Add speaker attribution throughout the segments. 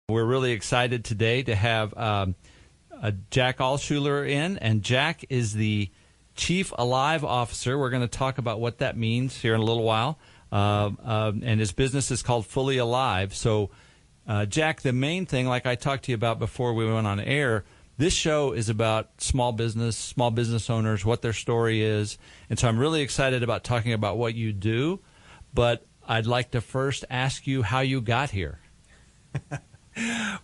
Speaker 1: We're really excited today to have Jack Altschuler in, and Jack is the Chief Alive Officer. We're going to talk about what that means here in a little while, and his business is called Fully Alive. So, Jack, the main thing, like I talked to you about before we went on air, this show is about small business owners, what their story is, and so I'm really excited about talking about what you do, but I'd like to first ask you how you got here.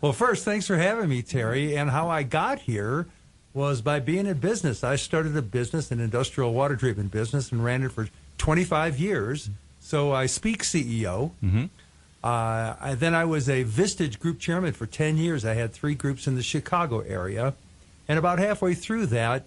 Speaker 2: Well, first, thanks for having me, Terry. And how I got here was by being in business. I started a business, an industrial water treatment business, and ran it for 25 years. So I speak CEO.
Speaker 1: Mm-hmm.
Speaker 2: Then I was a Vistage group chairman for 10 years. I had 3 groups in the Chicago area. And about halfway through that,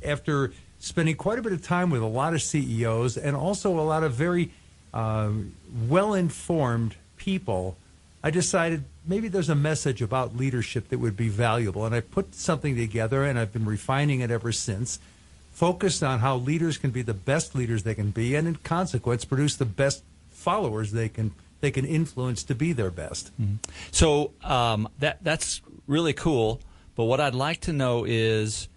Speaker 2: after spending quite a bit of time with a lot of CEOs and also a lot of very well-informed people, I decided maybe there's a message about leadership that would be valuable. And I put something together, and I've been refining it ever since, focused on how leaders can be the best leaders they can be, and in consequence, produce the best followers they can influence to be their best.
Speaker 1: Mm-hmm. So that's really cool. But what I'd like to know is,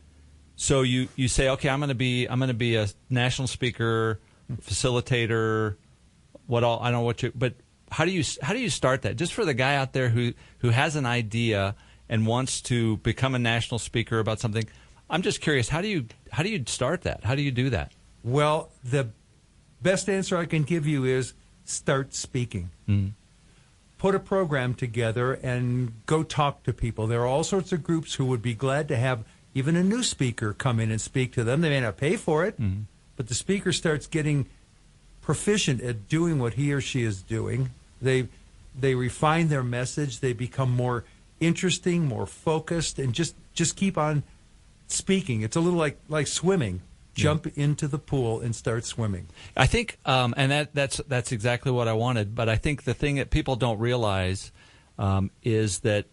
Speaker 1: so you say, okay, I'm going to be a national speaker, facilitator, I don't know what you, but how do you start that? Just for the guy out there who has an idea and wants to become a national speaker about something, I'm just curious, how do you start that? How do you do that?
Speaker 2: Well, the best answer I can give you is start speaking.
Speaker 1: Mm.
Speaker 2: Put a program together and go talk to people. There are all sorts of groups who would be glad to have even a new speaker come in and speak to them. They may not pay for it, but the speaker starts getting proficient at doing what he or she is doing. They refine their message. They become more interesting, more focused, and just keep on speaking. It's a little like swimming. Jump into the pool and start swimming.
Speaker 1: I think, and that's exactly what I wanted. But I think the thing that people don't realize is that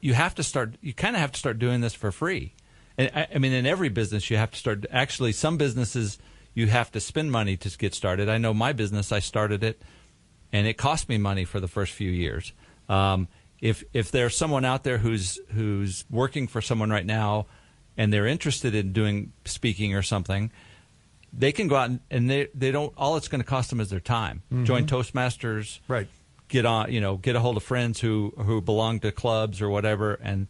Speaker 1: you kind of have to start doing this for free. And I mean, in every business, you have to start. Actually, some businesses you have to spend money to get started. I know my business, I started it, and it cost me money for the first few years. If there's someone out there who's working for someone right now, and they're interested in doing speaking or something, they can go out and they don't. All it's going to cost them is their time. Mm-hmm. Join Toastmasters,
Speaker 2: right?
Speaker 1: Get a hold of friends who belong to clubs or whatever, and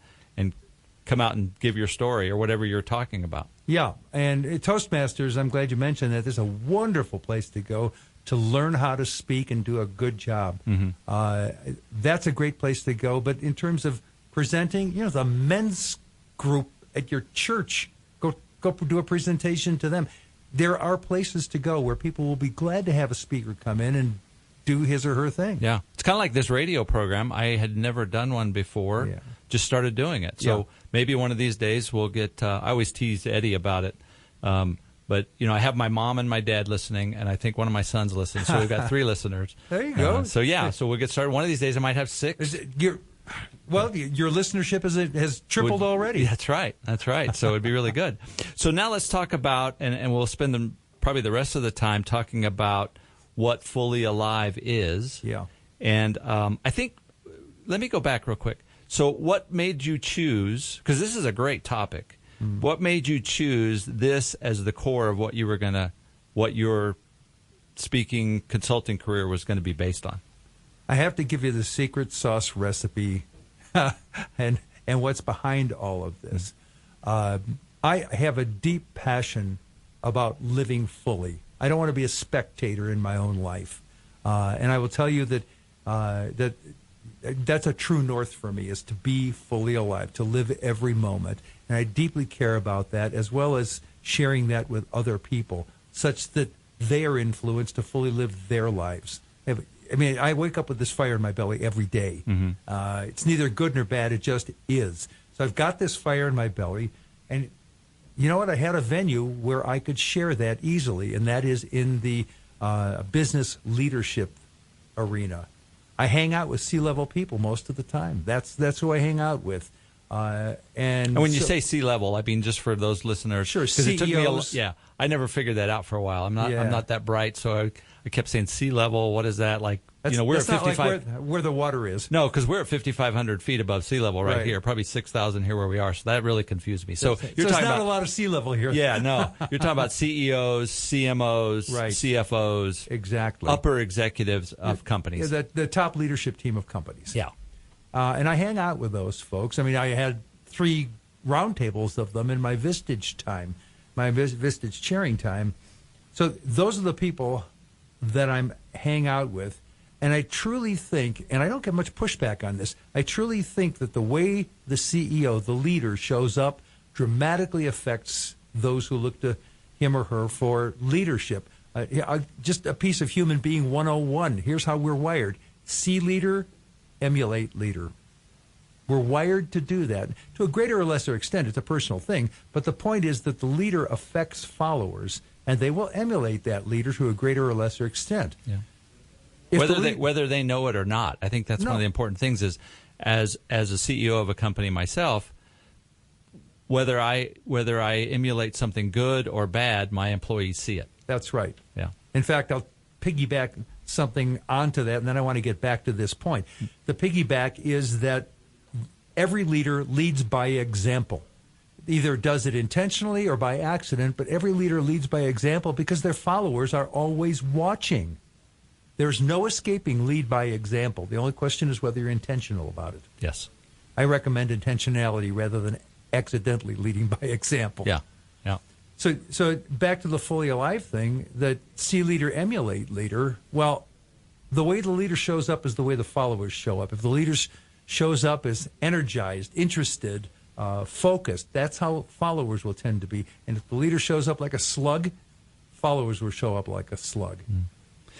Speaker 1: come out and give your story or whatever you're talking about.
Speaker 2: Yeah, and Toastmasters, I'm glad you mentioned that. There's a wonderful place to go to learn how to speak and do a good job.
Speaker 1: Mm-hmm.
Speaker 2: That's a great place to go. But in terms of presenting, the men's group at your church, go do a presentation to them. There are places to go where people will be glad to have a speaker come in and do his or her thing.
Speaker 1: Yeah, it's kind of like this radio program. I had never done one before.
Speaker 2: Yeah.
Speaker 1: Just started doing it. So maybe one of these days we'll get. I always tease Eddie about it. But, I have my mom and my dad listening, and I think one of my sons listens. So we've got 3 listeners.
Speaker 2: There you go.
Speaker 1: So we'll get started. One of these days I might have 6.
Speaker 2: Your listenership has tripled already.
Speaker 1: That's right. So it'd be really good. So now let's talk about, and we'll spend probably the rest of the time talking about what Fully Alive is.
Speaker 2: Yeah.
Speaker 1: And I think, let me go back real quick. So what made you choose, because this is a great topic, what made you choose this as the core of what your speaking consulting career was going to be based on?
Speaker 2: I have to give you the secret sauce recipe and what's behind all of this. I have a deep passion about living fully. I don't want to be a spectator in my own life. And I will tell you that that's a true north for me, is to be fully alive, to live every moment. And I deeply care about that, as well as sharing that with other people, such that they are influenced to fully live their lives. I mean, I wake up with this fire in my belly every day.
Speaker 1: Mm-hmm.
Speaker 2: It's neither good nor bad. It just is. So I've got this fire in my belly. And you know what? I had a venue where I could share that easily, and that is in the business leadership arena. I hang out with C-level people most of the time. That's who I hang out with.
Speaker 1: And when you say C-level, I mean just for those listeners,
Speaker 2: sure,
Speaker 1: because it took me I never figured that out for a while. I'm not that bright, so I kept saying sea-level. What is that? Like, we're at 55.
Speaker 2: Like where the water is.
Speaker 1: No, because we're at 5,500 feet above sea level right here, probably 6,000 here where we are. So that really confused me. So you're talking about
Speaker 2: a lot of sea level here.
Speaker 1: Yeah, no, you're talking about CEOs, CMOs, CFOs,
Speaker 2: exactly,
Speaker 1: upper executives of companies,
Speaker 2: the top leadership team of companies.
Speaker 1: Yeah,
Speaker 2: and I hang out with those folks. I mean, I had 3 roundtables of them in my Vistage time, my Vistage chairing time. So those are the people that I'm hang out with. And I truly think, and I don't get much pushback on this, I truly think that the way the CEO, the leader, shows up dramatically affects those who look to him or her for leadership. Just a piece of human being 101. Here's how we're wired. See leader, emulate leader. We're wired to do that. To a greater or lesser extent, it's a personal thing. But the point is that the leader affects followers, and they will emulate that leader to a greater or lesser extent.
Speaker 1: Yeah. Whether they know it or not, I think that's one of the important things. Is as a CEO of a company myself, whether I emulate something good or bad, my employees see it.
Speaker 2: That's right.
Speaker 1: Yeah.
Speaker 2: In fact, I'll piggyback something onto that, and then I want to get back to this point. The piggyback is that every leader leads by example. Either does it intentionally or by accident, but every leader leads by example because their followers are always watching. There's no escaping lead by example. The only question is whether you're intentional about it.
Speaker 1: Yes.
Speaker 2: I recommend intentionality rather than accidentally leading by example.
Speaker 1: Yeah. Yeah.
Speaker 2: So back to the fully alive thing, that see leader, emulate leader. Well, the way the leader shows up is the way the followers show up. If the leader shows up as energized, interested, focused, that's how followers will tend to be. And if the leader shows up like a slug, followers will show up like a slug.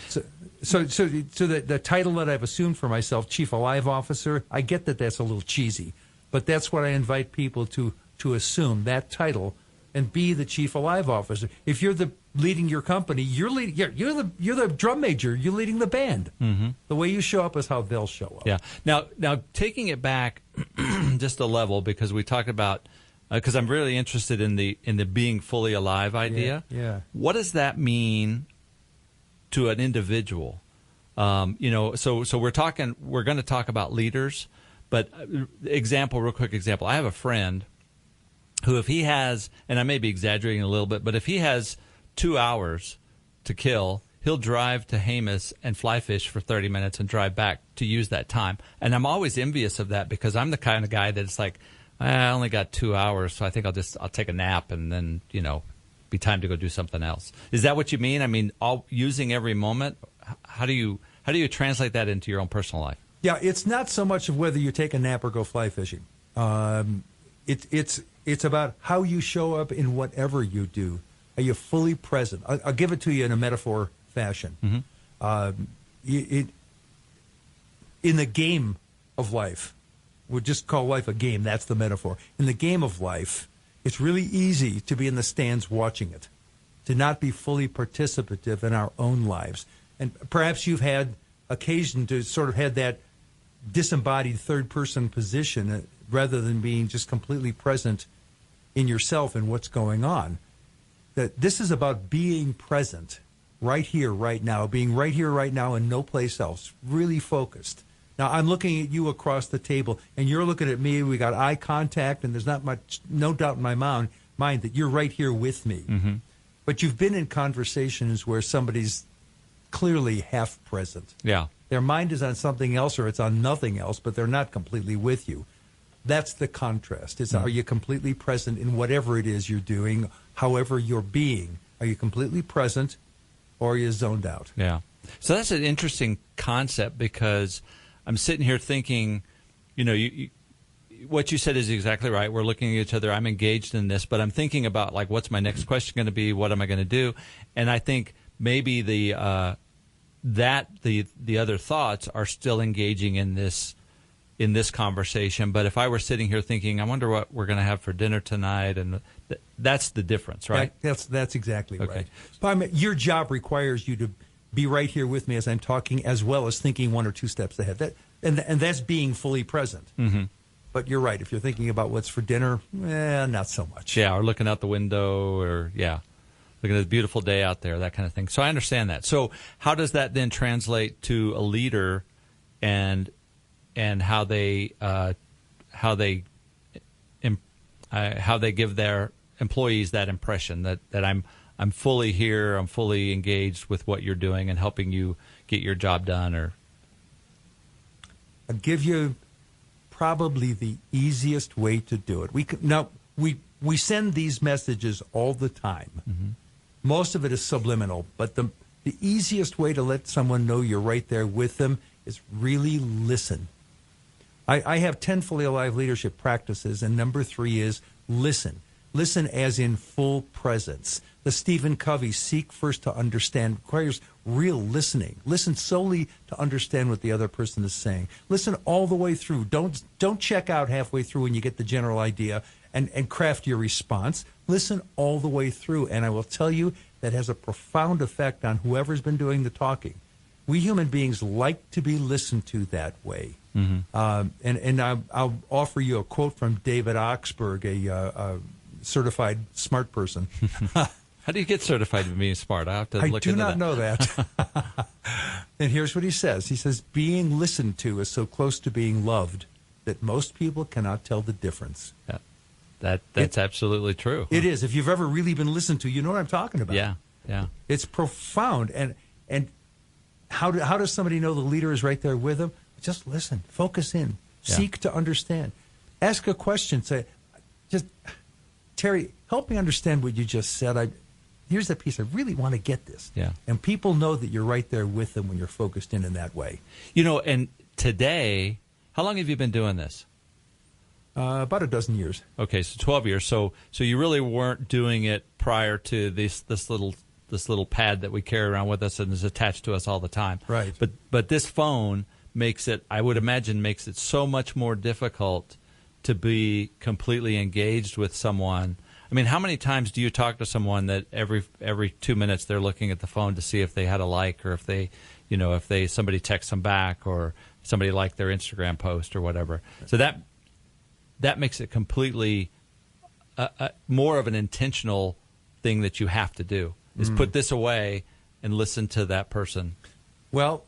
Speaker 2: So the title that I've assumed for myself, Chief Alive Officer, I get that that's a little cheesy, but that's what I invite people to assume, that title, and be the Chief Alive Officer. If you're leading your company, you're the drum major. You're leading the band. Mm-hmm. The way you show up is how they'll show up.
Speaker 1: Yeah. Now taking it back just a level, because we talked about. Because I'm really interested in the being fully alive idea.
Speaker 2: Yeah.
Speaker 1: What does that mean to an individual? So we're going to talk about leaders, but real quick example. I have a friend who, if he has, and I may be exaggerating a little bit, but if he has 2 hours to kill, he'll drive to Jemez and fly fish for 30 minutes and drive back to use that time. And I'm always envious of that, because I'm the kind of guy that's like, I only got 2 hours, so I think I'll take a nap and then, be time to go do something else. Is that what you mean? I mean, using every moment. How do you translate that into your own personal life?
Speaker 2: Yeah, it's not so much of whether you take a nap or go fly fishing. It's about how you show up in whatever you do. Are you fully present? I'll give it to you in a metaphor fashion. Mm-hmm. In the game of life, we'll just call life a game. That's the metaphor. In the game of life, it's really easy to be in the stands watching it, to not be fully participative in our own lives. And perhaps you've had occasion to sort of have that disembodied third-person position rather than being just completely present in yourself and what's going on. That this is about being present right here, right now, being right here, right now, and no place else, really focused. Now, I'm looking at you across the table, and you're looking at me. We got eye contact, and there's no doubt in my mind that you're right here with me. Mm-hmm. But you've been in conversations where somebody's clearly half present.
Speaker 1: Yeah.
Speaker 2: Their mind is on something else, or it's on nothing else, but they're not completely with you. That's the contrast. Are you completely present in whatever it is you're doing, however you're being? Are you completely present, or are you zoned out?
Speaker 1: Yeah. So that's an interesting concept, because I'm sitting here thinking, what you said is exactly right. We're looking at each other. I'm engaged in this, but I'm thinking about, like, what's my next question going to be? What am I going to do? And I think maybe the other thoughts are still engaging in this conversation. But if I were sitting here thinking, I wonder what we're going to have for dinner tonight, and that's the difference, right?
Speaker 2: That's exactly right. But your job requires you to be right here with me as I'm talking, as well as thinking 1 or 2 steps ahead. And that's being fully present. Mm-hmm. But you're right. If you're thinking about what's for dinner, not so much.
Speaker 1: Yeah, or looking out the window, or looking at the beautiful day out there, that kind of thing. So I understand that. So how does that then translate to a leader, and how they give their employees that impression that I'm fully here, I'm fully engaged with what you're doing and helping you get your job done? Or
Speaker 2: I'll give you probably the easiest way to do it. We send these messages all the time.
Speaker 1: Mm-hmm.
Speaker 2: Most of it is subliminal, but the easiest way to let someone know you're right there with them is really listen. I have 10 fully alive leadership practices, and number 3 is listen. Listen as in full presence. The Stephen Covey seek first to understand requires real listening. Listen solely to understand what the other person is saying. Listen all the way through. Don't check out halfway through when you get the general idea and craft your response. Listen all the way through, and I will tell you that has a profound effect on whoever's been doing the talking. We human beings like to be listened to that way.
Speaker 1: Mm-hmm.
Speaker 2: And I'll offer you a quote from David Oxberg, a certified smart person.
Speaker 1: How do you get certified to being smart? I have to look into that.
Speaker 2: I do not know that. And here's what he says. He says, being listened to is so close to being loved that most people cannot tell the difference.
Speaker 1: That's absolutely true. Huh?
Speaker 2: It is. If you've ever really been listened to, you know what I'm talking about.
Speaker 1: Yeah.
Speaker 2: It's profound. And how does somebody know the leader is right there with them? Just listen. Focus in. Seek to understand. Ask a question. Say, Terry, help me understand what you just said. Here's the piece. I really want to get this.
Speaker 1: Yeah.
Speaker 2: And people know that you're right there with them when you're focused in that way.
Speaker 1: And today, how long have you been doing this?
Speaker 2: About a dozen years.
Speaker 1: Okay, so 12 years. So you really weren't doing it prior to this little pad that we carry around with us and is attached to us all the time.
Speaker 2: Right.
Speaker 1: But this phone I would imagine makes it so much more difficult to be completely engaged with someone. I mean, how many times do you talk to someone that every 2 minutes they're looking at the phone to see if they had a like, or if somebody texts them back, or somebody liked their Instagram post or whatever. So that makes it completely more of an intentional thing that you have to do, is put this away and listen to that person.
Speaker 2: Well,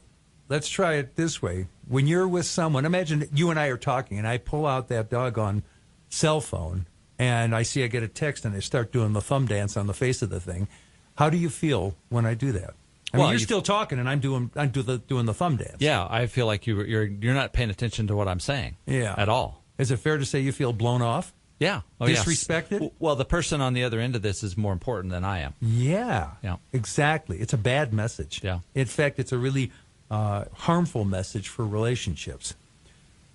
Speaker 2: let's try it this way. When you're with someone, imagine you and I are talking, and I pull out that doggone cell phone, and I get a text, and I start doing the thumb dance on the face of the thing. How do you feel when I do that? I mean, you're still talking, and I'm doing the thumb dance.
Speaker 1: Yeah, I feel like you're not paying attention to what I'm saying. At all.
Speaker 2: Is it fair to say you feel blown off?
Speaker 1: Yeah.
Speaker 2: Disrespected?
Speaker 1: Yes. Well, the person on the other end of this is more important than I am.
Speaker 2: Yeah. Exactly. It's a bad message.
Speaker 1: Yeah.
Speaker 2: In fact, it's a really harmful message for relationships.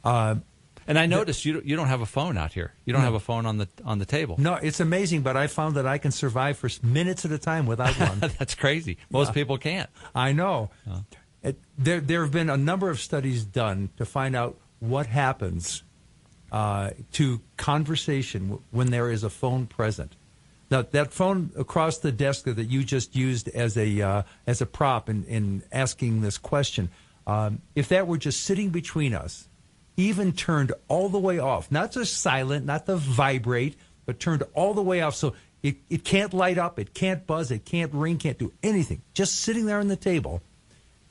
Speaker 1: And I noticed you don't have a phone out here. You don't have a phone on the table.
Speaker 2: No, it's amazing, but I found that I can survive for minutes at a time without one.
Speaker 1: That's crazy. Most people can't.
Speaker 2: I know. There have been a number of studies done to find out what happens to conversation when there is a phone present. Now, that phone across the desk that you just used as a prop in asking this question, if that were just sitting between us, even turned all the way off, not just silent, not to vibrate, but turned all the way off so it can't light up, it can't buzz, it can't ring, can't do anything, just sitting there on the table,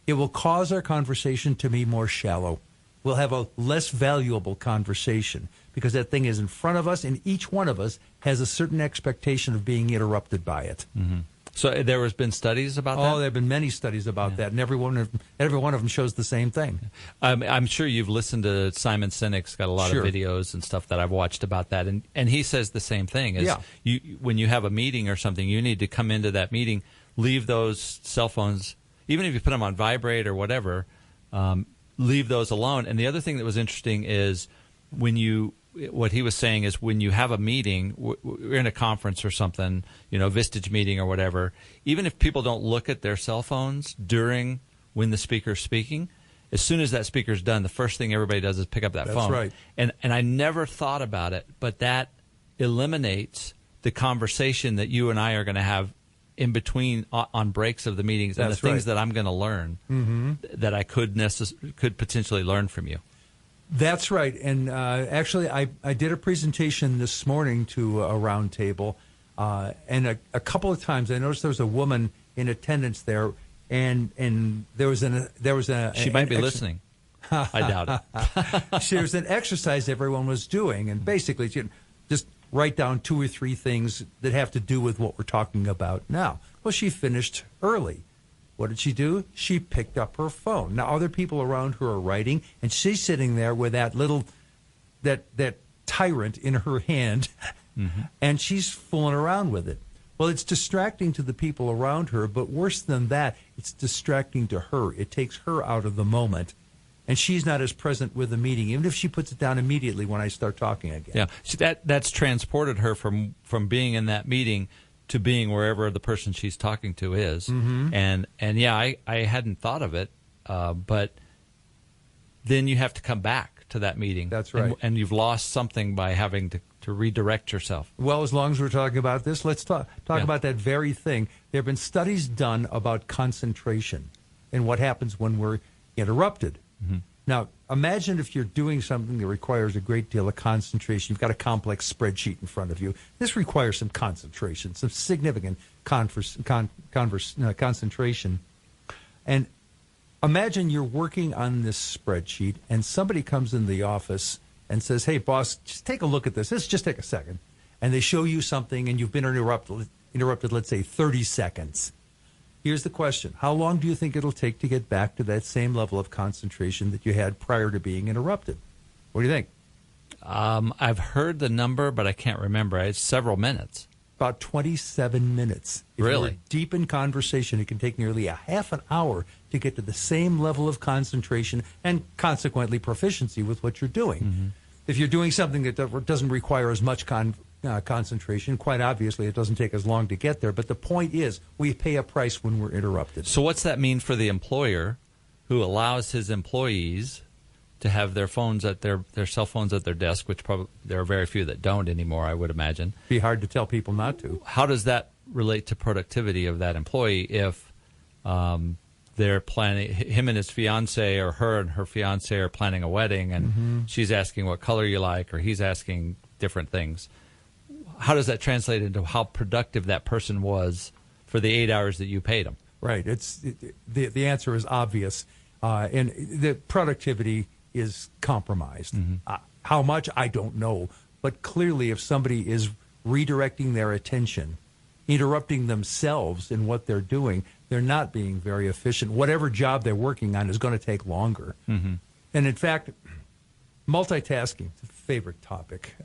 Speaker 2: it will cause our conversation to be more shallow. We'll have a less valuable conversation because that thing is in front of us, and each one of us has a certain expectation of being interrupted by it.
Speaker 1: Mm-hmm. So there has been studies about that?
Speaker 2: Oh, there have been many studies about that, and every one of them shows the same thing.
Speaker 1: I'm sure you've listened to Simon Sinek's got a lot of videos and stuff that I've watched about that, and he says the same thing. When you have a meeting or something, you need to come into that meeting, leave those cell phones, even if you put them on vibrate or whatever, leave those alone. And the other thing that was interesting is what he was saying is when you have a meeting, we're in a conference or something, Vistage meeting or whatever, even if people don't look at their cell phones when the speaker's speaking, as soon as that speaker's done, the first thing everybody does is pick up that phone.
Speaker 2: That's right.
Speaker 1: And I never thought about it, but that eliminates the conversation that you and I are going to have in between on breaks of the meetings, and the things that I'm going to learn that I could potentially learn from you.
Speaker 2: That's right. And actually, I did a presentation this morning to a round table, and a couple of times I noticed there was a woman in attendance there, and there was a
Speaker 1: She might be listening. I doubt it.
Speaker 2: There was an exercise everyone was doing, and basically just write down 2 or 3 things that have to do with what we're talking about now. Well, she finished early. What did she do? She picked up her phone. Now, other people around her are writing, and she's sitting there with that little, that tyrant in her hand, and she's fooling around with it. Well, it's distracting to the people around her, but worse than that, it's distracting to her. It takes her out of the moment, and she's not as present with the meeting, even if she puts it down immediately when I start talking again.
Speaker 1: Yeah, so that's transported her from being in that meeting to being wherever the person she's talking to is. And yeah, I hadn't thought of it, but then you have to come back to that meeting.
Speaker 2: That's right.
Speaker 1: And you've lost something by having to redirect yourself.
Speaker 2: Well, as long as we're talking about this, let's talk about that very thing. There have been studies done about concentration and what happens when we're interrupted. Now, imagine if you're doing something that requires a great deal of concentration. You've got a complex spreadsheet in front of you. This requires some concentration, some significant concentration. And imagine you're working on this spreadsheet, and somebody comes in the office and says, "Hey, boss, just take a look at this. Let's just take a second." And they show you something, and you've been interrupted, let's say, 30 seconds. Here's the question. How long do you think it'll take to get back to that same level of concentration that you had prior to being interrupted? What do you think?
Speaker 1: I've heard the number, but I can't remember. It's several minutes.
Speaker 2: About 27 minutes. If
Speaker 1: Really?
Speaker 2: you're deep in conversation, it can take nearly a half an hour to get to the same level of concentration and consequently proficiency with what you're doing. If you're doing something that doesn't require as much concentration, quite obviously it doesn't take as long to get there. But the point is, we pay a price when we're interrupted.
Speaker 1: So what's that mean for the employer who allows his employees to have their phones at their cell phones at their desk, which probably there are very few that don't anymore, I would imagine.
Speaker 2: Be hard to tell people not to.
Speaker 1: How does that relate to productivity of that employee if they're planning, him and his fiance, or her and her fiance are planning a wedding, and she's asking what color you like, or he's asking different things? How does that translate into how productive that person was for the 8 hours that you paid him?
Speaker 2: Right. The answer is obvious, and the productivity is compromised. How much, I don't know, but clearly if somebody is redirecting their attention, interrupting themselves in what they're doing, they're not being very efficient. Whatever job they're working on is going to take longer. And in fact, multitasking is a favorite topic.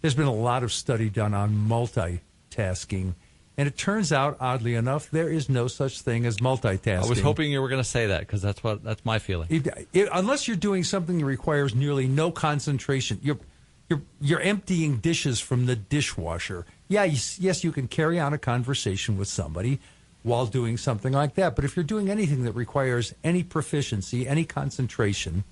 Speaker 2: There's been a lot of study done on multitasking, and it turns out, oddly enough, there is no such thing as multitasking.
Speaker 1: I was hoping you were going to say that, because that's my feeling.
Speaker 2: Unless you're doing something that requires nearly no concentration, you're emptying dishes from the dishwasher. Yes, you can carry on a conversation with somebody while doing something like that. But if you're doing anything that requires any proficiency, any concentration,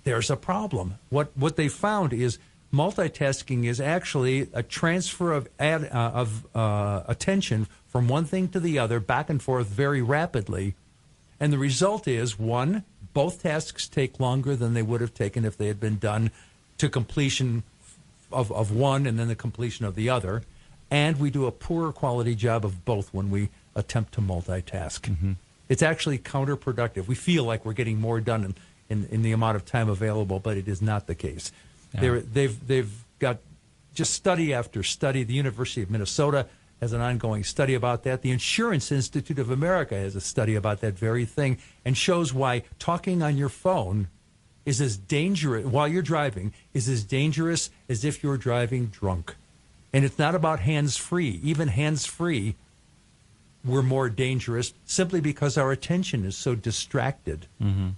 Speaker 2: there's a problem. What they found is multitasking is actually a transfer of attention from one thing to the other, back and forth very rapidly. And the result is, one, both tasks take longer than they would have taken if they had been done to completion of one and then the completion of the other. And we do a poorer quality job of both when we attempt to multitask. It's actually counterproductive. We feel like we're getting more done in the amount of time available, but it is not the case. Yeah. They've got just study after study. The University of Minnesota has an ongoing study about that. The Insurance Institute of America has a study about that very thing, and shows why talking on your phone is as dangerous while you're driving is as dangerous as if you're driving drunk. And it's not about hands-free. Even hands-free, we're more dangerous simply because our attention is so distracted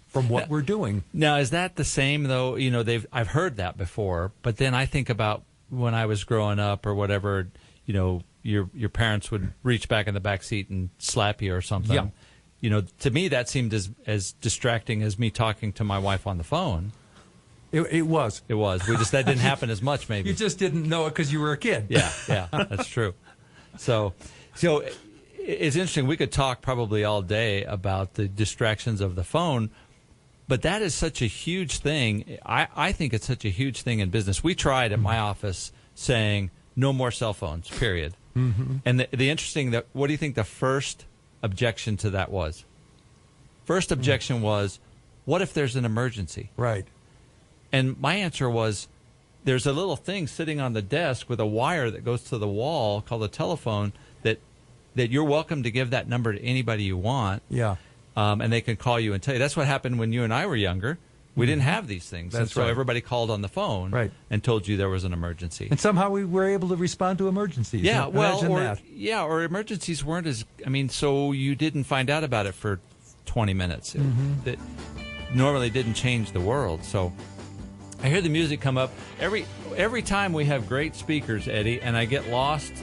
Speaker 2: from what we're doing.
Speaker 1: Now, is that the same, though? You know, I've heard that before, but then I think about when I was growing up or whatever, you know, your parents would reach back in the back seat and slap you or something.
Speaker 2: Yeah.
Speaker 1: You know, to me that seemed as distracting as me talking to my wife on the phone.
Speaker 2: It was.
Speaker 1: It was. That didn't happen as much, maybe.
Speaker 2: You just didn't know it because you were a kid.
Speaker 1: Yeah, that's true. So it's interesting. We could talk probably all day about the distractions of the phone, But that is such a huge thing. I think it's such a huge thing in business. We tried at my office saying no more cell phones, period. Mm-hmm. And the interesting, what do you think the first objection to that was? First objection was, what if there's an emergency?
Speaker 2: Right.
Speaker 1: And my answer was, there's a little thing sitting on the desk with a wire that goes to the wall called a telephone that you're welcome to give that number to anybody you want.
Speaker 2: Yeah.
Speaker 1: And they can call you and tell you. That's what happened when you and I were younger. We didn't have these things.
Speaker 2: That's
Speaker 1: and so
Speaker 2: right.
Speaker 1: everybody called on the phone and told you there was an emergency.
Speaker 2: And somehow we were able to respond to emergencies.
Speaker 1: Yeah,
Speaker 2: Imagine that.
Speaker 1: or emergencies weren't as, so you didn't find out about it for 20 minutes. That normally didn't change the world. So I hear the music come up. Every time we have great speakers, Eddie, and I get lost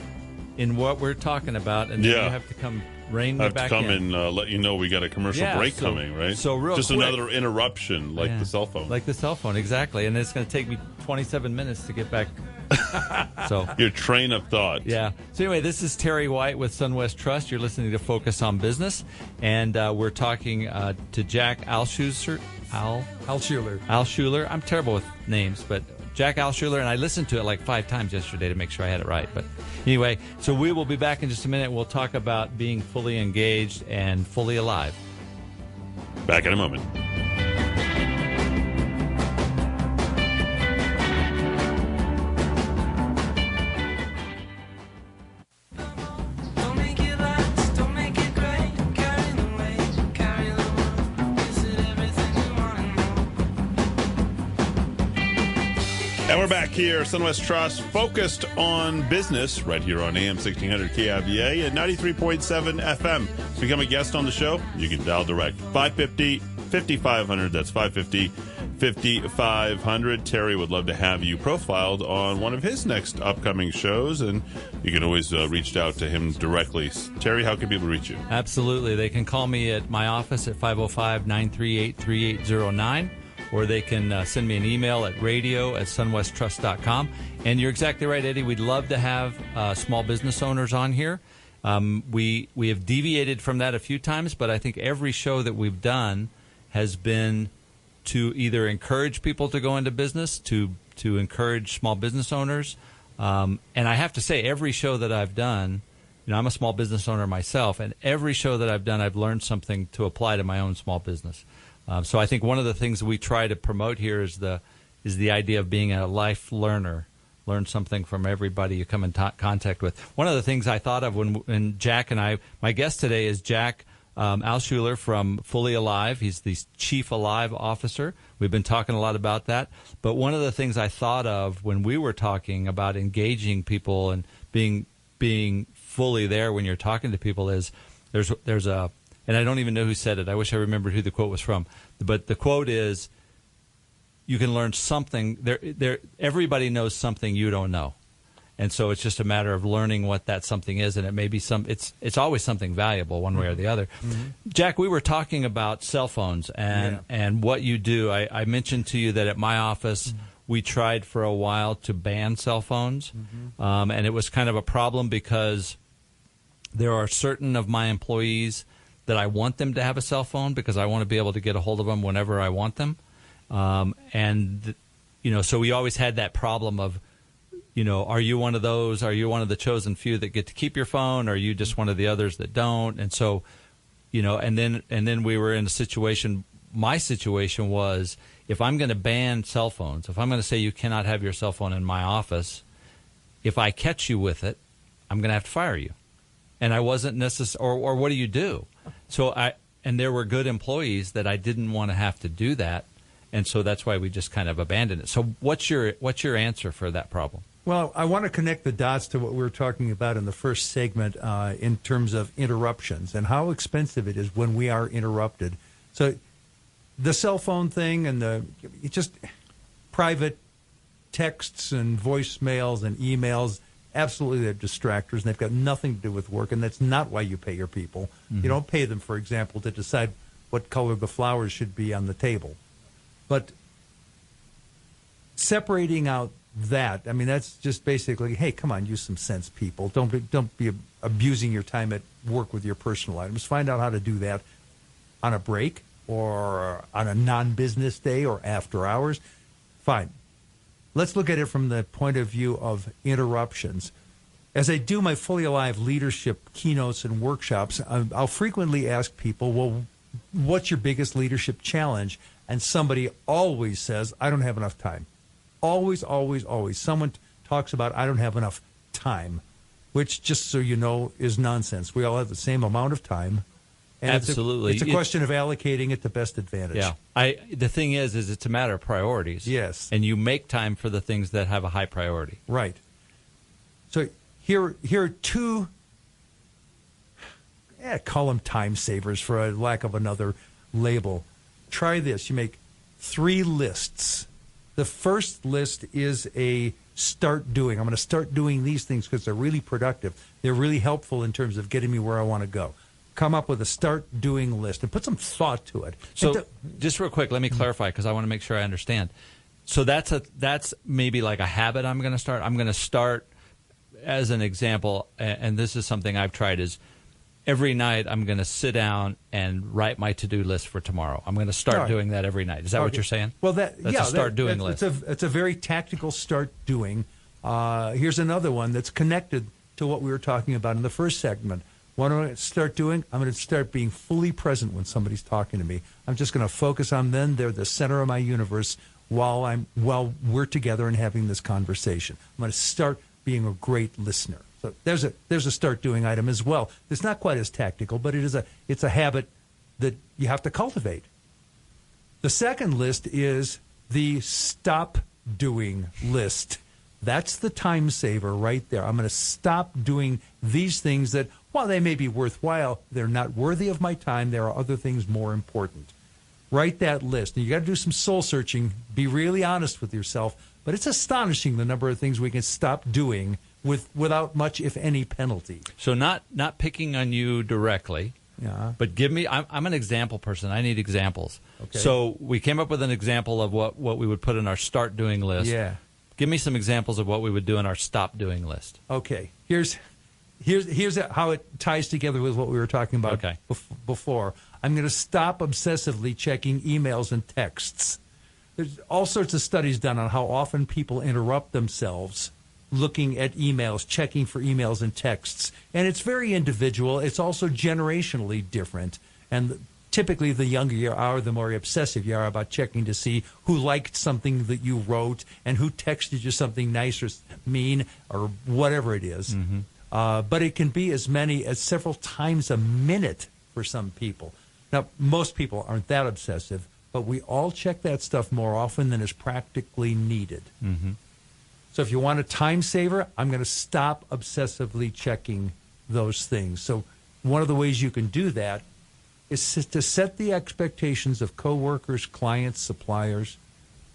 Speaker 1: in what we're talking about, and then you have to come rein me back in.
Speaker 3: I have to come and let you know we got a commercial break coming, right?
Speaker 1: So real
Speaker 3: Just
Speaker 1: quick.
Speaker 3: another interruption, like the cell phone.
Speaker 1: Like the cell phone, exactly. And it's going to take me 27 minutes to get back. So
Speaker 3: your train of thought.
Speaker 1: Yeah. So anyway, this is Terry White with SunWest Trust. You're listening to Focus on Business, and we're talking to Jack Altschuler. Altschuler. I'm terrible with names, but Jack Altschuler, and I listened to it like 5 times yesterday to make sure I had it right. But anyway, so we will be back in just a minute. We'll talk about being fully engaged and fully alive.
Speaker 3: Back in a moment. And we're back here, SunWest Trust, focused on business, right here on AM 1600 KIVA and 93.7 FM. To become a guest on the show, you can dial direct 550-5500. That's 550-5500. Terry would love to have you profiled on one of his next upcoming shows, and you can always reach out to him directly. Terry, how can people reach you?
Speaker 1: Absolutely. They can call me at my office at 505-938-3809. Or they can send me an email at radio@sunwesttrust.com. And you're exactly right, Eddie. We'd love to have small business owners on here. We have deviated from that a few times, but I think every show that we've done has been to either encourage people to go into business, to encourage small business owners. And I have to say, every show that I've done, I'm a small business owner myself, and every show that I've done, I've learned something to apply to my own small business. So I think one of the things we try to promote here is the idea of being a life learner. Learn something from everybody you come in contact with. One of the things I thought of when Jack and I, my guest today is Jack Altschuler from Fully Alive. He's the Chief Alive Officer. We've been talking a lot about that. But one of the things I thought of when we were talking about engaging people and being fully there when you're talking to people is there's a, and I don't even know who said it. I wish I remembered who the quote was from. But the quote is, you can learn something. Everybody knows something you don't know. And so it's just a matter of learning what that something is, and it may be it's always something valuable one way or the other. Mm-hmm. Jack, we were talking about cell phones and what you do. I mentioned to you that at my office, we tried for a while to ban cell phones, and it was kind of a problem because there are certain of my employees that I want them to have a cell phone because I want to be able to get a hold of them whenever I want them. So we always had that problem of, are you one of those? Are you one of the chosen few that get to keep your phone? Or are you just one of the others that don't? And so, and then we were in a situation. My situation was, if I'm going to ban cell phones, if I'm going to say you cannot have your cell phone in my office, if I catch you with it, I'm going to have to fire you. And I wasn't necessarily, or what do you do? So and there were good employees that I didn't want to have to do that. And so that's why we just kind of abandoned it. So what's your answer for that problem?
Speaker 2: Well, I want to connect the dots to what we were talking about in the first segment in terms of interruptions and how expensive it is when we are interrupted. So the cell phone thing and just private texts and voicemails and emails, absolutely they're distractors, and they've got nothing to do with work, and that's not why you pay your people. Mm-hmm. You don't pay them, for example, to decide what color the flowers should be on the table. But separating out that, I mean, that's just basically, hey, come on, use some sense, people. Don't be abusing your time at work with your personal items. Find out how to do that on a break or on a non-business day or after hours. Fine. Let's look at it from the point of view of interruptions. As I do my Fully Alive leadership keynotes and workshops, I'll frequently ask people, well, what's your biggest leadership challenge? And somebody always says, I don't have enough time. Always, always, always. Someone talks about, I don't have enough time, which, just so you know, is nonsense. We all have the same amount of time. And
Speaker 1: Absolutely.
Speaker 2: It's a question of allocating it to best advantage.
Speaker 1: Yeah. The thing is it's a matter of priorities.
Speaker 2: Yes.
Speaker 1: And you make time for the things that have a high priority.
Speaker 2: Right. So here are two, call them time savers for a lack of another label. Try this. You make 3 lists. The first list is a start doing. I'm going to start doing these things because they're really productive. They're really helpful in terms of getting me where I want to go. Come up with a start doing list and put some thought to it.
Speaker 1: So just real quick, let me clarify because I want to make sure I understand. So that's maybe like a habit I'm going to start. I'm going to start, as an example, and this is something I've tried, is every night I'm going to sit down and write my to-do list for tomorrow. I'm going to start doing that every night. Is that what you're saying?
Speaker 2: Well,
Speaker 1: that's a start doing list.
Speaker 2: It's a very tactical start doing. Here's another one that's connected to what we were talking about in the first segment. What am I going to start doing? I'm going to start being fully present when somebody's talking to me. I'm just going to focus on them. They're the center of my universe while we're together and having this conversation. I'm going to start being a great listener. So there's a start doing item as well. It's not quite as tactical, but it's a habit that you have to cultivate. The second list is the stop doing list. That's the time saver right there. I'm going to stop doing these things that, while they may be worthwhile, they're not worthy of my time. There are other things more important. Write that list. And you got to do some soul searching. Be really honest with yourself. But it's astonishing the number of things we can stop doing without much, if any, penalty.
Speaker 1: So not picking on you directly, but give me. I'm an example person. I need examples.
Speaker 2: Okay.
Speaker 1: So we came up with an example of what we would put in our start doing list.
Speaker 2: Yeah.
Speaker 1: Give me some examples of what we would do in our stop doing list.
Speaker 2: Okay. Here's how it ties together with what we were talking about before. I'm going to stop obsessively checking emails and texts. There's all sorts of studies done on how often people interrupt themselves looking at emails, checking for emails and texts. And it's very individual. It's also generationally different. And typically, the younger you are, the more obsessive you are about checking to see who liked something that you wrote and who texted you something nice or mean or whatever it is. Mm-hmm. But it can be as many as several times a minute for some people. Now, most people aren't that obsessive, but we all check that stuff more often than is practically needed.
Speaker 1: Mm-hmm.
Speaker 2: So if you want a time saver, I'm going to stop obsessively checking those things. So one of the ways you can do that is to set the expectations of coworkers, clients, suppliers,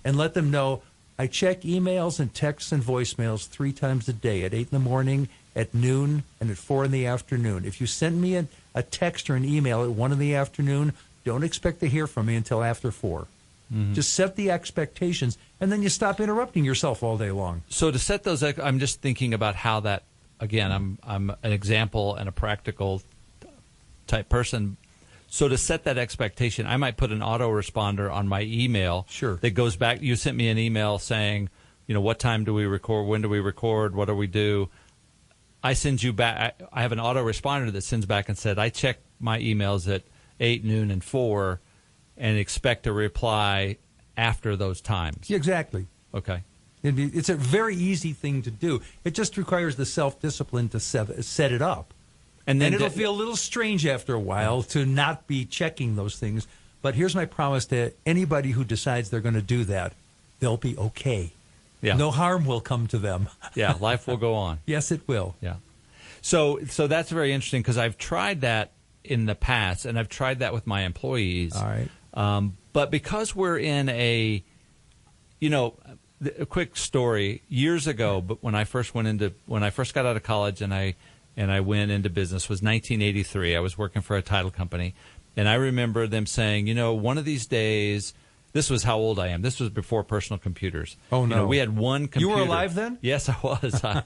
Speaker 2: and let them know I check emails and texts and voicemails 3 times a day, at 8 in the morning, at noon, and at 4 in the afternoon. If you send me a text or an email at 1 in the afternoon, don't expect to hear from me until after 4. Mm-hmm. Just set the expectations, and then you stop interrupting yourself all day long.
Speaker 1: So to set those, I'm just thinking about how that, again, I'm an example and a practical type person. So to set that expectation, I might put an autoresponder on my email that goes back. You sent me an email saying, what time do we record? When do we record? What do we do? I send you back. I have an autoresponder that sends back and said, I check my emails at 8, noon, and 4 and expect a reply after those times.
Speaker 2: Exactly.
Speaker 1: Okay.
Speaker 2: It's a very easy thing to do. It just requires the self-discipline to set it up. And then it'll feel a little strange after a while to not be checking those things. But here's my promise to anybody who decides they're going to do that. They'll be okay.
Speaker 1: Yeah.
Speaker 2: No harm will come to them.
Speaker 1: Yeah, life will go on.
Speaker 2: Yes, it will.
Speaker 1: Yeah. So that's very interesting because I've tried that in the past, and I've tried that with my employees.
Speaker 2: All right.
Speaker 1: But because we're in a quick story, years ago, but when I first got out of college and I went into business was 1983. I was working for a title company, and I remember them saying, one of these days, this was how old I am. This was before personal computers.
Speaker 2: Oh, no.
Speaker 1: We had one computer.
Speaker 2: You were alive then?
Speaker 1: Yes, I was. I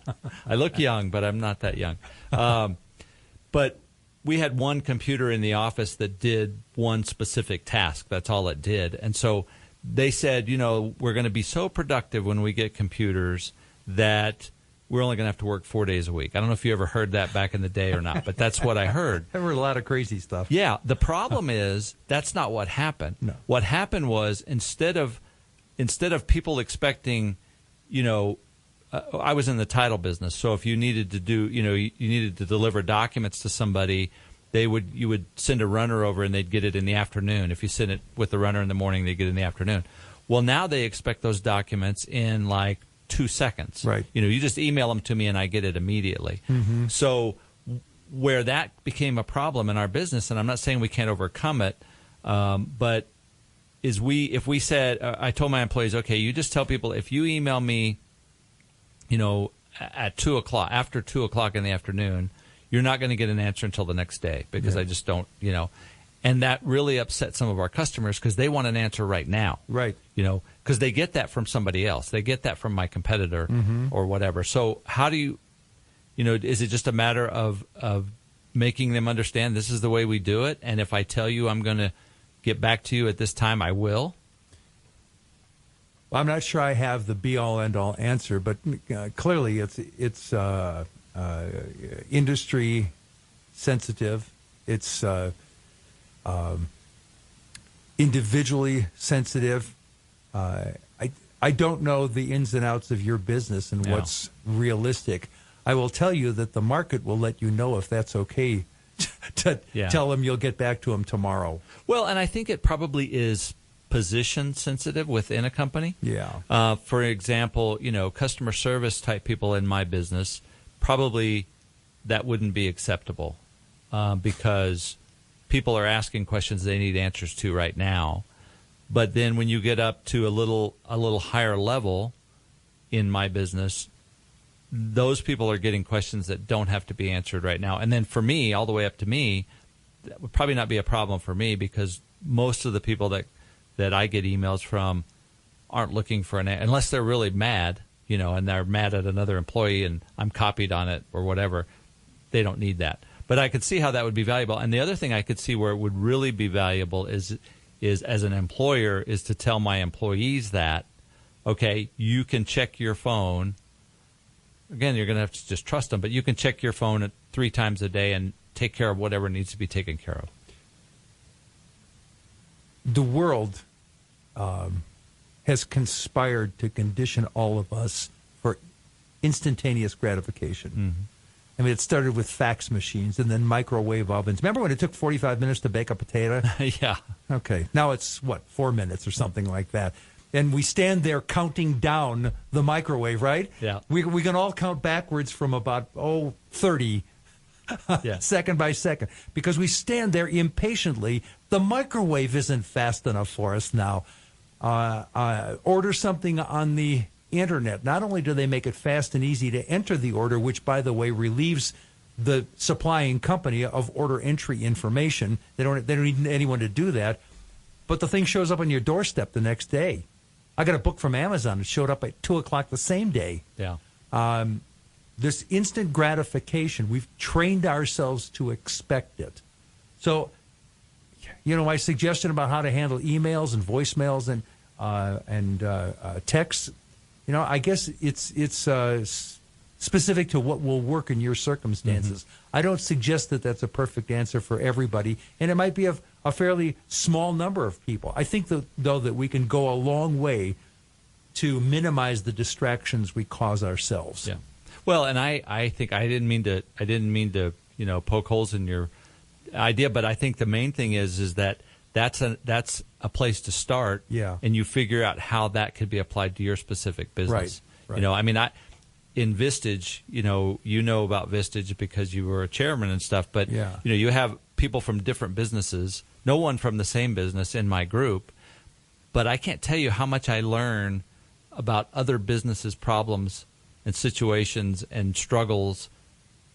Speaker 1: look young, but I'm not that young. But we had one computer in the office that did one specific task. That's all it did. And so they said, we're going to be so productive when we get computers that we're only going to have to work 4 days a week. I don't know if you ever heard that back in the day or not, but that's what I heard.
Speaker 2: There were a lot of crazy stuff.
Speaker 1: Yeah. The problem is that's not what happened.
Speaker 2: No.
Speaker 1: What happened was instead of people expecting, I was in the title business, so if you needed to do, you needed to deliver documents to somebody, you would send a runner over and they'd get it in the afternoon. If you send it with the runner in the morning, they get it in the afternoon. Well, now they expect those documents in like 2 seconds.
Speaker 2: Right.
Speaker 1: You just email them to me and I get it immediately.
Speaker 2: Mm-hmm.
Speaker 1: So where that became a problem in our business, and I'm not saying we can't overcome it, but if we said, I told my employees, okay, you just tell people if you email me, at 2 o'clock, after 2 o'clock in the afternoon, you're not going to get an answer until the next day because I just don't, and that really upset some of our customers because they want an answer right now.
Speaker 2: Right.
Speaker 1: Because they get that from somebody else. They get that from my competitor or whatever. So how do you, is it just a matter of making them understand this is the way we do it? And if I tell you I'm going to get back to you at this time, I will?
Speaker 2: Well, I'm not sure I have the be-all, end-all answer, but clearly it's industry sensitive. It's individually sensitive. I don't know the ins and outs of your business and what's realistic. I will tell you that the market will let you know if that's okay to tell them you'll get back to them tomorrow.
Speaker 1: Well, and I think it probably is position sensitive within a company.
Speaker 2: Yeah.
Speaker 1: For example, customer service type people in my business, probably that wouldn't be acceptable because people are asking questions they need answers to right now. But then when you get up to a little higher level in my business, those people are getting questions that don't have to be answered right now. And then for me, all the way up to me, that would probably not be a problem for me because most of the people that I get emails from aren't looking for unless they're really mad, and they're mad at another employee and I'm copied on it or whatever. They don't need that. But I could see how that would be valuable. And the other thing I could see where it would really be valuable is as an employer is to tell my employees that, okay, you can check your phone. Again, you're going to have to just trust them, but you can check your phone 3 times a day and take care of whatever needs to be taken care of.
Speaker 2: The world has conspired to condition all of us for instantaneous gratification. Mm-hmm. I mean, it started with fax machines and then microwave ovens. Remember when it took 45 minutes to bake a potato?
Speaker 1: Yeah.
Speaker 2: Okay. Now it's, 4 minutes or something like that. And we stand there counting down the microwave, right?
Speaker 1: Yeah.
Speaker 2: We can all count backwards from about, 30 second by second. Because we stand there impatiently. The microwave isn't fast enough for us now. Order something on the internet. Not only do they make it fast and easy to enter the order, which, by the way, relieves the supplying company of order entry information. They don't need anyone to do that. But the thing shows up on your doorstep the next day. I got a book from Amazon. It showed up at 2 o'clock the same day.
Speaker 1: Yeah.
Speaker 2: This instant gratification, we've trained ourselves to expect it. So, my suggestion about how to handle emails and voicemails and texts, I guess it's specific to what will work in your circumstances. Mm-hmm. I don't suggest that that's a perfect answer for everybody, and it might be a fairly small number of people. I think, though, that we can go a long way to minimize the distractions we cause ourselves.
Speaker 1: Yeah. Well, and I think I didn't mean to poke holes in your idea, but I think the main thing is that that's a place to start.
Speaker 2: Yeah.
Speaker 1: And you figure out how that could be applied to your specific business.
Speaker 2: Right.
Speaker 1: In Vistage, you know about Vistage because you were a chairman and stuff, but
Speaker 2: yeah.
Speaker 1: You have people from different businesses, no one from the same business in my group, but I can't tell you how much I learn about other businesses' problems and situations and struggles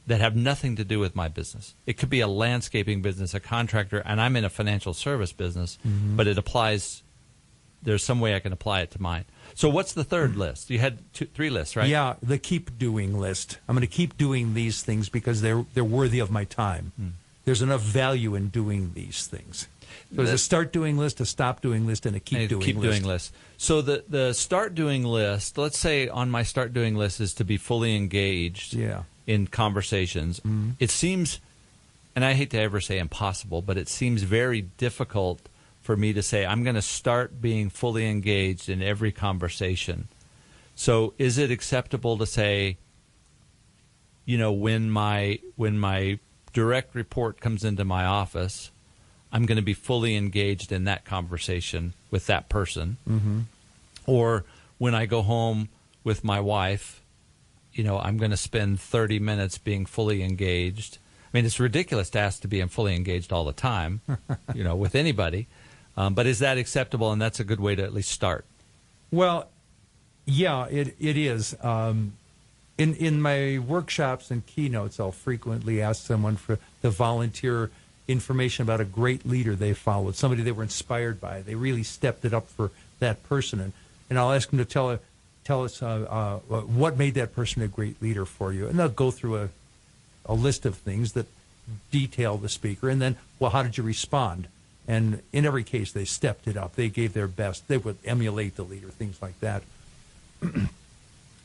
Speaker 1: that have nothing to do with my business. It could be a landscaping business, a contractor, and I'm in a financial service business,
Speaker 2: mm-hmm.
Speaker 1: but it applies. There's some way I can apply it to mine. So what's the third list? You had 3 lists, right?
Speaker 2: Yeah, the keep doing list. I'm going to keep doing these things because they're worthy of my time. there's enough value in doing these things. So there's a start doing list, a stop doing list, and a keep doing list.
Speaker 1: So the start doing list, let's say on my start doing list is to be fully engaged in conversations. Mm-hmm. It seems, and I hate to ever say impossible, but it seems very difficult for me to say I'm going to start being fully engaged in every conversation. So is it acceptable to say, when my direct report comes into my office, I'm going to be fully engaged in that conversation with that person. Mm-hmm. Or when I go home with my wife, I'm going to spend 30 minutes being fully engaged. I mean, it's ridiculous to ask to be fully engaged all the time, with anybody. But is that acceptable? And that's a good way to at least start.
Speaker 2: Well, yeah, it is. In my workshops and keynotes, I'll frequently ask someone to volunteer information about a great leader they followed, somebody they were inspired by. They really stepped it up for that person. And I'll ask them to tell us what made that person a great leader for you. And they'll go through a list of things that detail the speaker. And then, how did you respond? And in every case, they stepped it up. They gave their best. They would emulate the leader, things like that.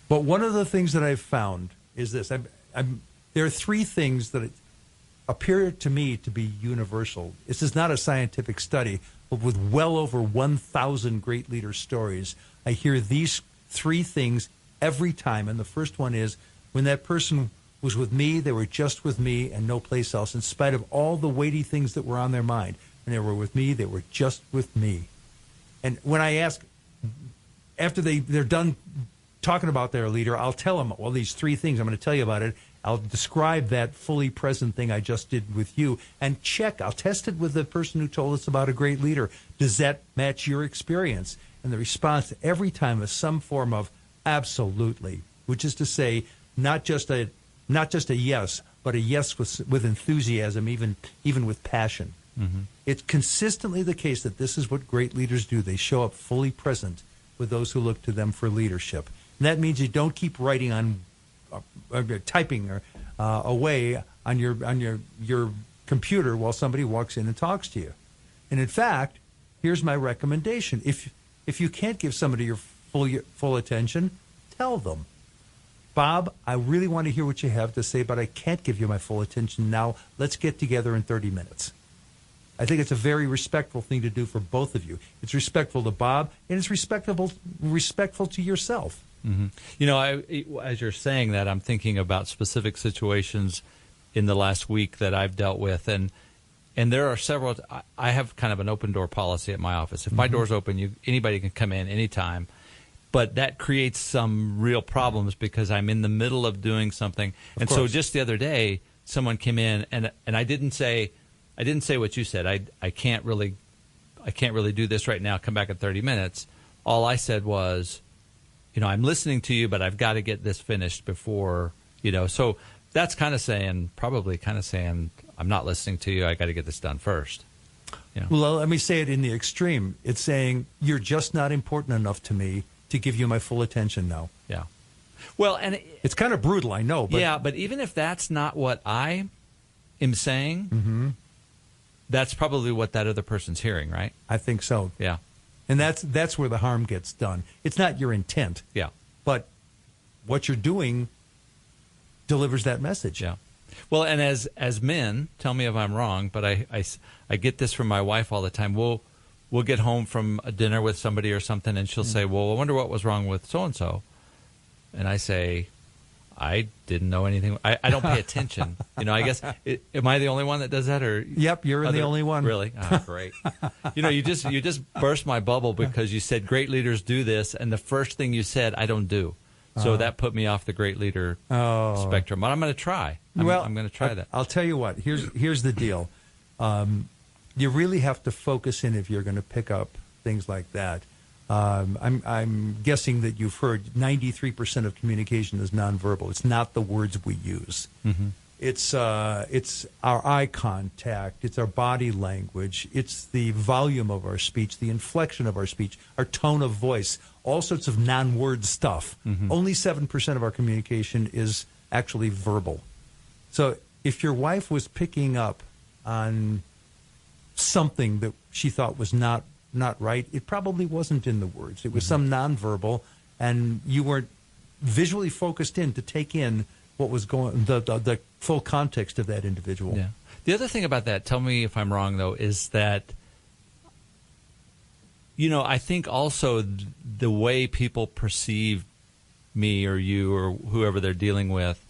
Speaker 2: But one of the things that I've found is this. There are three things that appear to me to be universal. This is not a scientific study, but with well over 1,000 great leader stories, I hear these three things every time. And the first one is, when that person was with me, they were just with me and no place else, in spite of all the weighty things that were on their mind. When they were with me, they were just with me. And when I ask, after they're done talking about their leader, I'll tell them, these three things, I'm going to tell you about it. I'll describe that fully present thing I just did with you and check. I'll test it with the person who told us about a great leader. Does that match your experience? And the response every time is some form of absolutely, which is to say, not just a yes, but a yes with enthusiasm, even with passion. Mm-hmm. It's consistently the case that this is what great leaders do. They show up fully present with those who look to them for leadership. And that means you don't keep writing on typing away on your computer while somebody walks in and talks to you. And in fact, here's my recommendation: if you can't give somebody your full attention, tell them, Bob, I really want to hear what you have to say, but I can't give you my full attention now. Let's get together in 30 minutes. I think it's a very respectful thing to do for both of you. It's respectful to Bob, and it's respectful to yourself.
Speaker 1: Mm-hmm. As you're saying that, I'm thinking about specific situations in the last week that I've dealt with, and there are several. I have kind of an open door policy at my office. If my door's open, anybody can come in anytime. But that creates some real problems because I'm in the middle of doing something. And so just the other day, someone came in, and I didn't say what you said. I can't really do this right now. Come back in 30 minutes. All I said was, I'm listening to you, but I've got to get this finished before, So that's probably saying, I'm not listening to you. I got to get this done first.
Speaker 2: Well, let me say it in the extreme. It's saying, you're just not important enough to me to give you my full attention now.
Speaker 1: Yeah. Well, and
Speaker 2: it's kind of brutal, I know. But
Speaker 1: but even if that's not what I am saying, that's probably what that other person's hearing, right?
Speaker 2: I think so.
Speaker 1: Yeah.
Speaker 2: And that's where the harm gets done. It's not your intent.
Speaker 1: Yeah.
Speaker 2: But what you're doing delivers that message.
Speaker 1: Yeah. Well, and as men, tell me if I'm wrong, but I get this from my wife all the time. We'll get home from a dinner with somebody or something, and she'll say, well, I wonder what was wrong with so-and-so. And I say, I didn't know anything. I don't pay attention. I guess, am I the only one that does that? Or
Speaker 2: yep, you're the only one.
Speaker 1: Really? Oh, great. You just burst my bubble because you said great leaders do this, and the first thing you said, I don't do. So that put me off the great leader spectrum. But I'm going to try. I'm going to try that.
Speaker 2: I'll tell you what. Here's the deal. You really have to focus in if you're going to pick up things like that. I'm guessing that you've heard 93% of communication is nonverbal. It's not the words we use. Mm-hmm. It's our eye contact. It's our body language. It's the volume of our speech, the inflection of our speech, our tone of voice, all sorts of non-word stuff. Mm-hmm. Only 7% of our communication is actually verbal. So if your wife was picking up on something that she thought was not right, it probably wasn't in the words. It was some nonverbal, and you weren't visually focused in to take in what was going, the full context of that individual.
Speaker 1: Yeah. The other thing about that, tell me if I'm wrong though, is that, I think also the way people perceive me or you or whoever they're dealing with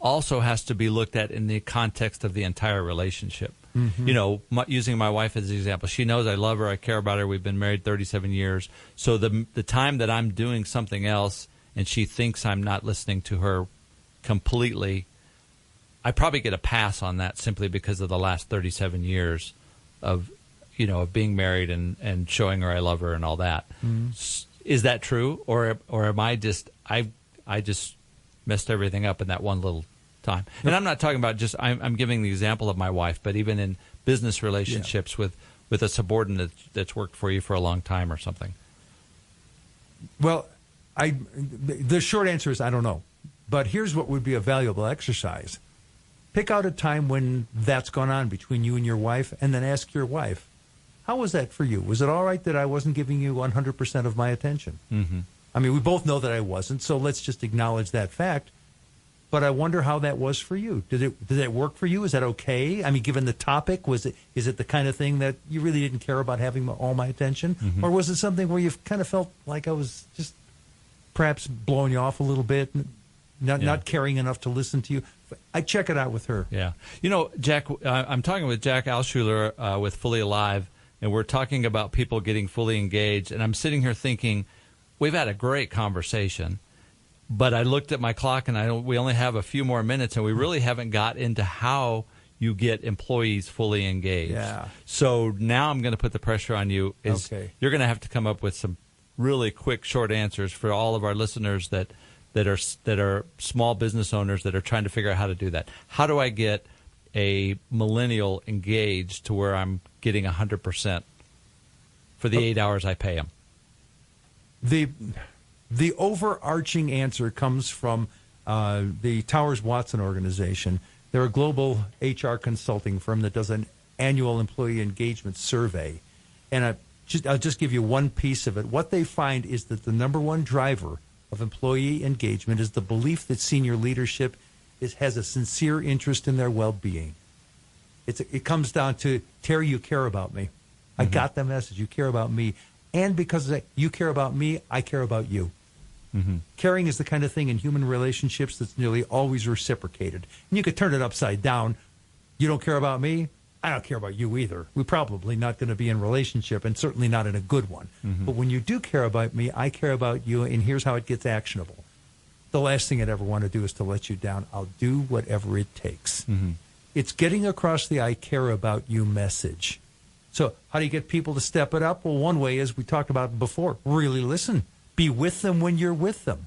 Speaker 1: also has to be looked at in the context of the entire relationship. Mm-hmm. Using my wife as an example, she knows I love her, I care about her. We've been married 37 years. So the time that I'm doing something else and she thinks I'm not listening to her completely, I probably get a pass on that simply because of the last 37 years of being married and showing her I love her and all that. Mm-hmm. Is that true, or am I just I just messed everything up in that one little time? And I'm not talking about I'm giving the example of my wife, but even in business relationships with a subordinate that's worked for you for a long time or something.
Speaker 2: Well, the short answer is I don't know. But here's what would be a valuable exercise. Pick out a time when that's gone on between you and your wife, and then ask your wife, how was that for you? Was it all right that I wasn't giving you 100% of my attention? Mm-hmm. I mean, we both know that I wasn't, so let's just acknowledge that fact. But I wonder how that was for you. Did it work for you? Is that okay? I mean, given the topic, is it the kind of thing that you really didn't care about having all my attention? Mm-hmm. Or was it something where you kind of felt like I was just perhaps blowing you off a little bit, not caring enough to listen to you? I check it out with her.
Speaker 1: Yeah. Jack, I'm talking with Jack Altschuler with Fully Alive, and we're talking about people getting fully engaged. And I'm sitting here thinking, we've had a great conversation, but I looked at my clock and we only have a few more minutes, and we really haven't got into how you get employees fully engaged. Yeah. So now I'm going to put the pressure on you. You're going to have to come up with some really quick, short answers for all of our listeners that are small business owners that are trying to figure out how to do that. How do I get a millennial engaged to where I'm getting 100% for the 8 hours I pay them?
Speaker 2: The overarching answer comes from the Towers Watson organization. They're a global HR consulting firm that does an annual employee engagement survey. And I'll just give you one piece of it. What they find is that the number one driver of employee engagement is the belief that senior leadership has a sincere interest in their well-being. It comes down to, Terry, you care about me. Mm-hmm. I got the message. You care about me. And because you care about me, I care about you. Mm-hmm. Caring is the kind of thing in human relationships that's nearly always reciprocated. And you could turn it upside down. You don't care about me, I don't care about you either. We're probably not going to be in a relationship, and certainly not in a good one. Mm-hmm. But when you do care about me, I care about you, and here's how it gets actionable. The last thing I'd ever want to do is to let you down. I'll do whatever it takes. Mm-hmm. It's getting across the I care about you message. So how do you get people to step it up? Well, one way is, we talked about before, really listen. Be with them when you're with them.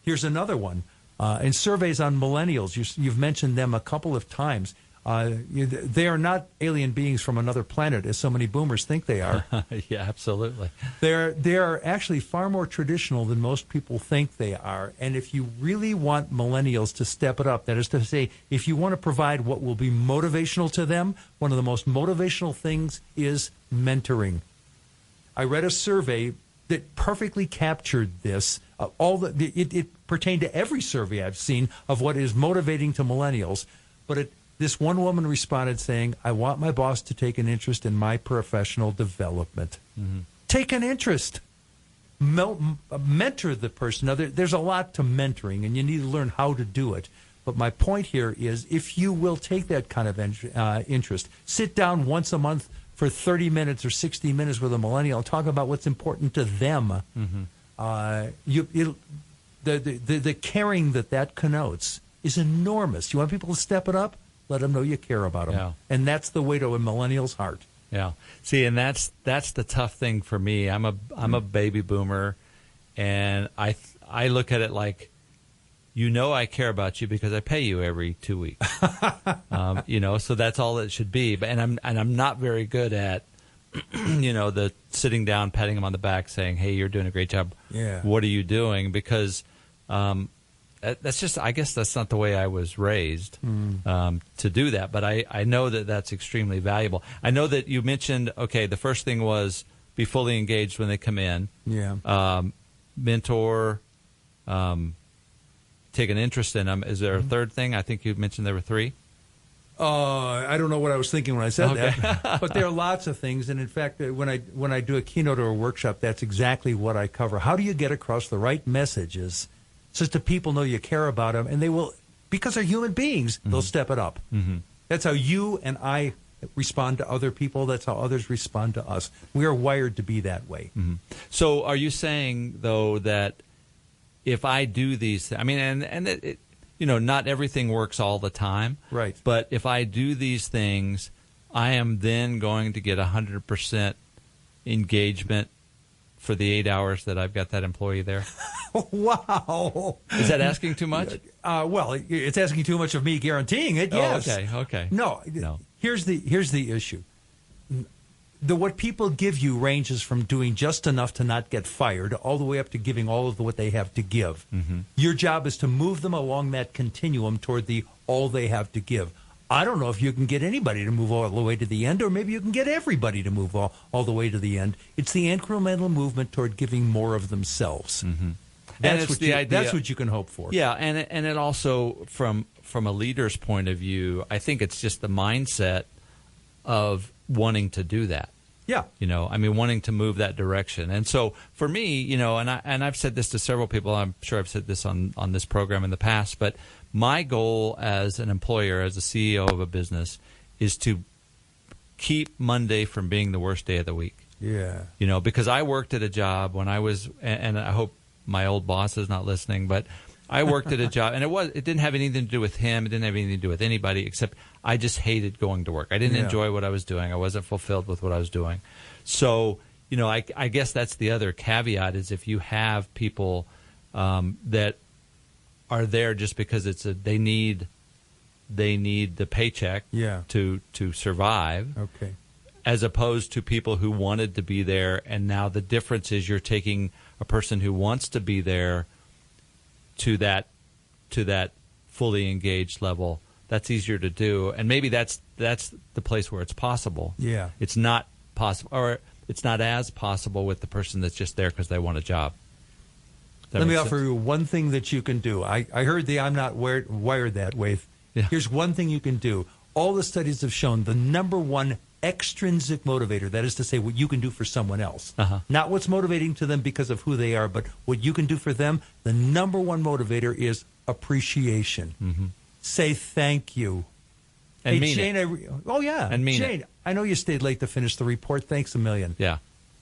Speaker 2: Here's another one. In surveys on millennials, you've mentioned them a couple of times. They are not alien beings from another planet, as so many boomers think they are.
Speaker 1: Yeah, absolutely.
Speaker 2: They are actually far more traditional than most people think they are. And if you really want millennials to step it up, that is to say, if you want to provide what will be motivational to them, one of the most motivational things is mentoring. I read a survey that perfectly captured this. It pertained to every survey I've seen of what is motivating to millennials, but this one woman responded saying, I want my boss to take an interest in my professional development. Mm-hmm. Take an interest. Mentor the person. Now, there's a lot to mentoring, and you need to learn how to do it. But my point here is, if you will take that kind of interest, sit down once a month for 30 minutes or 60 minutes with a millennial and talk about what's important to them. Mm-hmm. The caring that connotes is enormous. You want people to step it up? Let them know you care about them. Yeah. And that's the way to a millennial's heart.
Speaker 1: Yeah. See, and that's the tough thing for me. I'm a baby boomer, and I look at it like, I care about you because I pay you every 2 weeks. So that's all it should be. But I'm not very good at the sitting down, patting them on the back, saying, "Hey, you're doing a great job. Yeah. What are you doing?" Because that's just, I guess that's not the way I was raised to do that. But I know that that's extremely valuable. I know that you mentioned, okay, the first thing was be fully engaged when they come in.
Speaker 2: Yeah.
Speaker 1: Mentor, take an interest in them. Is there a third thing? I think you mentioned there were three.
Speaker 2: I don't know what I was thinking when I said
Speaker 1: Okay.
Speaker 2: that, but there are lots of things. And in fact, when I do a keynote or a workshop, that's exactly what I cover. How do you get across the right messages so that people know you care about them, and they will, because they're human beings, they'll step it up. That's how you and I respond to other people. That's how others respond to us. We are wired to be that way.
Speaker 1: So are you saying, though, that if I do these, I mean, and it, you know, not everything works all the time.
Speaker 2: Right.
Speaker 1: But if I do these things, I am then going to get 100% engagement for the 8 hours that I've got that employee there.
Speaker 2: Wow.
Speaker 1: Is that asking too much?
Speaker 2: Well, it's asking too much of me guaranteeing it, yes.
Speaker 1: Oh, okay.
Speaker 2: No. Here's the issue. What people give you ranges from doing just enough to not get fired all the way up to giving all of what they have to give. Your job is to move them along that continuum toward the all they have to give. I don't know if you can get anybody to move all the way to the end, or maybe you can get everybody to move all the way to the end. It's the incremental movement toward giving more of themselves. That's what that's what you can hope for.
Speaker 1: Yeah, and it also, from a leader's point of view, I think it's just the mindset of wanting to do that.
Speaker 2: Yeah.
Speaker 1: You know, I mean, wanting to move that direction. And so for me, you know, and I've said this to several people, I'm sure I've said this on this program in the past, but my goal as an employer, as a CEO of a business, is to keep Monday from being the worst day of the week.
Speaker 2: Yeah.
Speaker 1: You know, because I worked at a job when I was, and I hope my old boss is not listening, but I worked at a job, and it didn't have anything to do with him. It didn't have anything to do with anybody, except I just hated going to work. I didn't enjoy what I was doing. I wasn't fulfilled with what I was doing. So, you know, I guess that's the other caveat, is if you have people that are there just because they need the paycheck to survive.
Speaker 2: Okay.
Speaker 1: As opposed to people who wanted to be there, and now the difference is you're taking a person who wants to be there to that fully engaged level. That's easier to do, and maybe that's the place where it's possible.
Speaker 2: Yeah,
Speaker 1: it's not possible, or it's not as possible with the person that's just there because they want a job.
Speaker 2: Let me offer you one thing that you can do. I heard the I'm not wired that way.
Speaker 1: Yeah.
Speaker 2: Here's one thing you can do. All the studies have shown the number one extrinsic motivator, that is to say what you can do for someone else, not what's motivating to them because of who they are, but what you can do for them. The number one motivator is appreciation. Say thank you.
Speaker 1: And
Speaker 2: hey,
Speaker 1: mean
Speaker 2: Jane,
Speaker 1: it.
Speaker 2: And
Speaker 1: mean
Speaker 2: Jane, I know you stayed late to finish the report. Thanks a million.
Speaker 1: Yeah.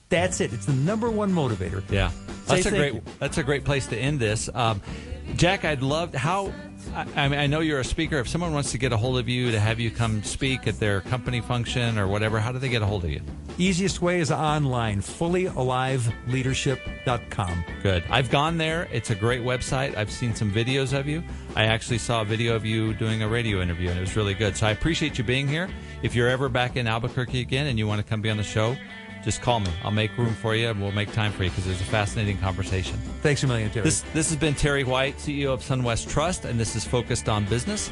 Speaker 2: That's it. It's the number one motivator.
Speaker 1: Yeah.
Speaker 2: Say
Speaker 1: That's a great place to end this. Jack, I'd love I know you're a speaker. If someone wants to get a hold of you to have you come speak at their company function or whatever, how do they get a hold of you?
Speaker 2: Easiest way is online, fullyaliveleadership.com.
Speaker 1: Good. I've gone there. It's a great website. I've seen some videos of you. I actually saw a video of you doing a radio interview, and it was really good. So I appreciate you being here. If you're ever back in Albuquerque again and you want to come be on the show, just call me. I'll make room for you, and we'll make time for you because it's a fascinating conversation.
Speaker 2: Thanks a million, Terry.
Speaker 1: This has been Terry White, CEO of SunWest Trust, and this is Focused on Business.